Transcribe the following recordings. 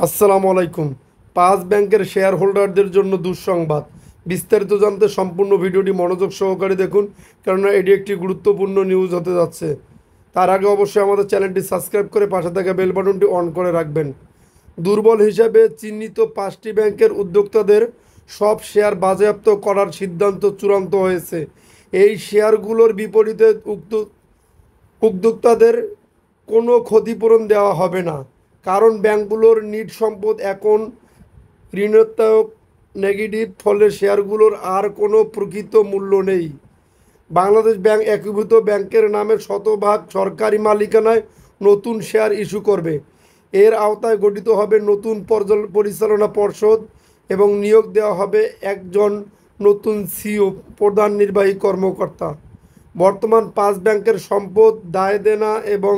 আসসালামু আলাইকুম। পাঁচ ব্যাংকের শেয়ার হোল্ডারদের জন্য দুঃসংবাদ। বিস্তারিত জানতে সম্পূর্ণ ভিডিওটি মনোযোগ সহকারে দেখুন, কেননা এটি একটি গুরুত্বপূর্ণ নিউজ হতে যাচ্ছে। তার আগে অবশ্যই আমাদের চ্যানেলটি সাবস্ক্রাইব করে পাশে থাকা বেল বাটনটি অন করে রাখবেন। দুর্বল হিসাবে চিহ্নিত পাঁচটি ব্যাংকের উদ্যোক্তাদের সব শেয়ার বাজেয়াপ্ত করার সিদ্ধান্ত চূড়ান্ত হয়েছে। এই শেয়ারগুলোর বিপরীতে উদ্যোক্তাদের কোনো ক্ষতিপূরণ দেওয়া হবে না, কারণ ব্যাংকগুলোর নিট সম্পদ এখন ঋণাত্মক নেগেটিভ, ফলে শেয়ারগুলোর আর কোনো প্রকৃত মূল্য নেই। বাংলাদেশ ব্যাংক একীভূত ব্যাংকের নামে শতভাগ সরকারি মালিকানায় নতুন শেয়ার ইস্যু করবে। এর আওতায় গঠিত হবে নতুন পরিচালনা পর্ষদ এবং নিয়োগ দেওয়া হবে একজন নতুন সিইও, প্রধান নির্বাহী কর্মকর্তা। বর্তমান পাঁচ ব্যাংকের সম্পদ, দায় দেনা এবং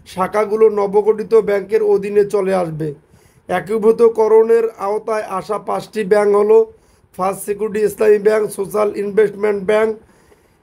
শাখাগুলো নবগঠিত ব্যাংকের অধীনে চলে আসবে। একীভূতকরণের আওতায় আসা পাঁচটি ব্যাংক হলো ফার্স্ট সিকিউরিটি ইসলামী bank, social investment bank,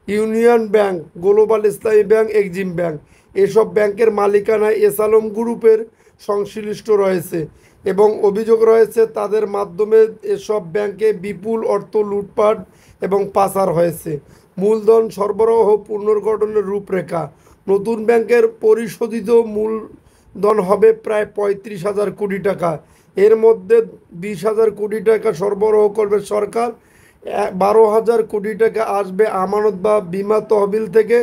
union bank, global ইসলামী ব্যাংক, এক্সিম ব্যাংক। এসব ব্যাংকের মালিকানায় এসালম গ্রুপের সংশ্লিষ্ট রয়েছে এবং অভিযোগ রয়েছে তাদের মাধ্যমে এসব ব্যাংকে বিপুল অর্থ লুটপাট এবং পাচার হয়েছে। মূলধন সরবরাহ পুনর্গঠনের রূপরেখা। নতুন ব্যাংকের পরিশোধিত মূলধন হবে প্রায় 35,000 কোটি টাকা। এর মধ্যে 20,000 কোটি টাকা সরবরাহ করবে সরকার, 12,000 কোটি টাকা আসবে আমানত বা বিমা তহবিল থেকে,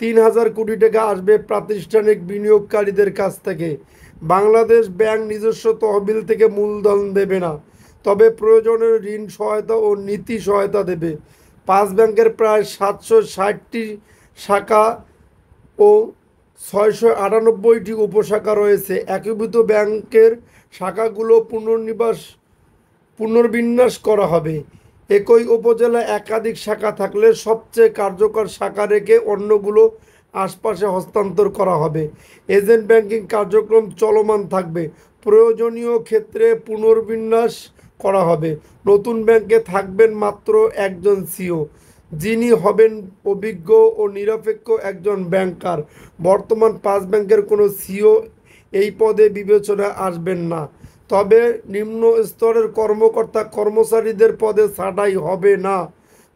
3,000 কোটি টাকা আসবে প্রাতিষ্ঠানিক বিনিয়োগকারীদের কাছ থেকে। বাংলাদেশ ব্যাংক নিজস্ব তহবিল থেকে মূলধন দেবে না, তবে প্রয়োজনে ঋণ সহায়তা ও নীতি সহায়তা দেবে। পাঁচ ব্যাংকের প্রায় 760টি শাখা ও 698টি উপশাখা রয়েছে। একীভূত ব্যাংকের শাখাগুলো পুনর্বিন্যাস করা হবে। একই উপজেলায় একাধিক শাখা থাকলে সবচেয়ে কার্যকর শাখা রেখে অন্যগুলো আশপাশে হস্তান্তর করা হবে। এজেন্ট ব্যাংকিং কার্যক্রম চলমান থাকবে, প্রয়োজনীয় ক্ষেত্রে পুনর্বিন্যাস করা হবে। নতুন ব্যাংকে থাকবেন মাত্র একজন সিইও, যিনি হবেন অভিজ্ঞ ও নিরপেক্ষ একজন ব্যাংকার। বর্তমান পাঁচ ব্যাংকের কোনো সিইও এই পদে বিবেচনায় আসবেন না, তবে নিম্ন স্তরের কর্মকর্তা কর্মচারীদের পদে ছাঁটাই হবে না,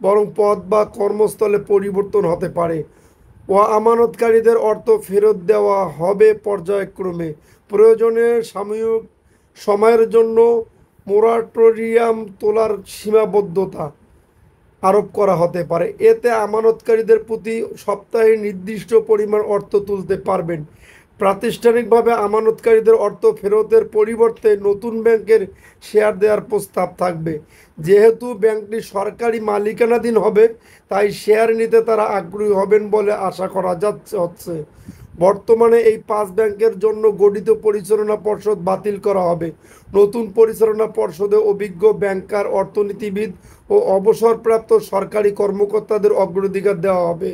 বরং পদ বা কর্মস্থলে পরিবর্তন হতে পারে। ও আমানতকারীদের অর্থ ফেরত দেওয়া হবে পর্যায়ক্রমে। প্রয়োজনে সাময়িক সময়ের জন্য মোরাটোরিয়াম তোলার সীমাবদ্ধতা আরোপ করা হতে পারে। এতে আমানতকারীদের প্রতি সপ্তাহে নির্দিষ্ট পরিমাণ অর্থ তুলতে পারবেন। প্রাতিষ্ঠানিকভাবে আমানতকারীদের অর্থ ফেরতের পরিবর্তে নতুন ব্যাংকের শেয়ার দেওয়ার প্রস্তাব থাকবে। যেহেতু ব্যাংকটি সরকারি মালিকানাধীন হবে, তাই শেয়ার নিতে তারা আগ্রহী হবেন বলে আশা করা হচ্ছে। বর্তমানে এই পাঁচ ব্যাংকের জন্য গঠিত পরিচালনা পর্ষদ বাতিল করা হবে। নতুন পরিচালনা পর্ষদে অভিজ্ঞ ব্যাংকার, অর্থনীতিবিদ ও অবসরপ্রাপ্ত সরকারি কর্মকর্তাদের অগ্রাধিকার দেওয়া হবে।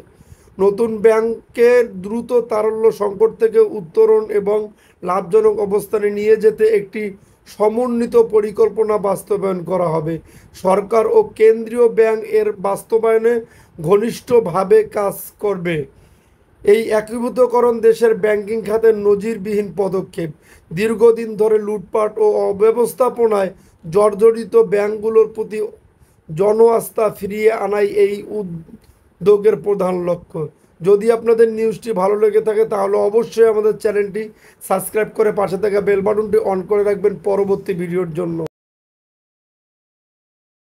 নতুন ব্যাংকে দ্রুত তারল্য সংকট থেকে উত্তরণ এবং লাভজনক অবস্থানে নিয়ে যেতে একটি সমন্বিত পরিকল্পনা বাস্তবায়ন করা হবে। সরকার ও কেন্দ্রীয় ব্যাংক এর বাস্তবায়নে ঘনিষ্ঠভাবে কাজ করবে। এই একীভূতকরণ দেশের ব্যাংকিং খাতের নজিরবিহীন পদক্ষেপ। দীর্ঘদিন ধরে লুটপাট ও অব্যবস্থাপনায় জর্জরিত ব্যাংকগুলোর প্রতি জনআস্থা ফিরিয়ে আনাই এই উদ্যোগের প্রধান লক্ষ্য। যদি আপনাদের নিউজটি ভালো লেগে থাকে তাহলে অবশ্যই আমাদের চ্যানেলটি সাবস্ক্রাইব করে পাশে থাকা বেল বাটনটি অন করে রাখবেন পরবর্তী ভিডিওর জন্য।